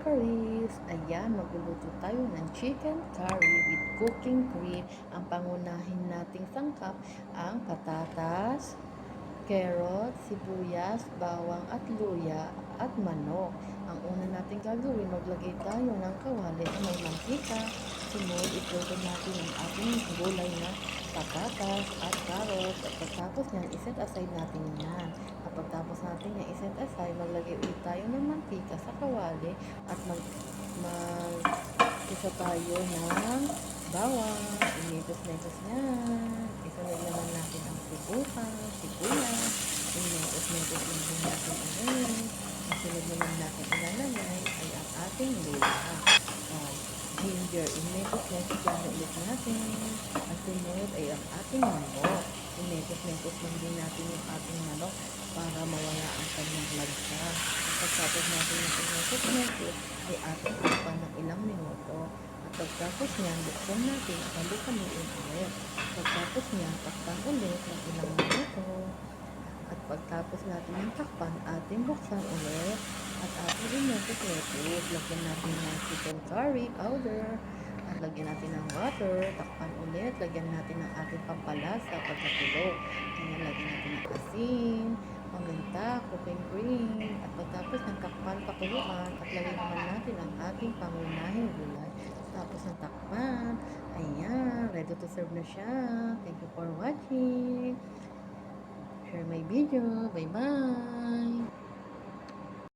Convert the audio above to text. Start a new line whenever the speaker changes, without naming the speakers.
Karis. Ayan, magluluto tayo ng chicken curry with cooking cream. Ang pangunahin nating sangkap ang patatas, carrot, sibuyas, bawang at luya at manok. Ang una natin gagawin, maglagay tayo ng kawali na may mantika. Sunod, ipluto natin ang ating gulay na patatas at carrot. At pagkatapos niyan, iset aside natin yan. At pagkatapos natin yan, iset aside, maglagay ulit tayo ng mantika sa kawali at isa tayo ng bawang. Inetos-netos yan. Isunod naman natin ang sibuyas. Inetos-netos din natin ulit. Ang sunod naman natin ilalagay ay ang ating luya. Ginger, inetos-netos yan ulit natin. Ang sunod ay ang ating manok. Inetos-netos lang din natin yung ating manok para mawala ang kanyang lagsa. Pagkatapos natin yung inetos-netos ay ating takpan ng ilang minuto. At pagkatapos niyan, buksan natin at halukaluin ulit. Pagkatapos niyan, takpan ulit ng ilang minuto. At pagtapos natin ng takpan, ating buksan ulit. At ating inetos-netos, lagyan natin ng chicken curry powder. At lagyan natin ng water, takpan ulit, lagyan natin ng ating pampalasa pagkatulog. Ayan, lagyan natin ng asin, paminta, cooking cream. At pagtapos ng takpan, pakuluan, at lagyan naman natin ang ating pangunahing gulay. Tapos ng takpan, ayan, ready to serve na siya. Thank you for watching. Share my video. Bye-bye.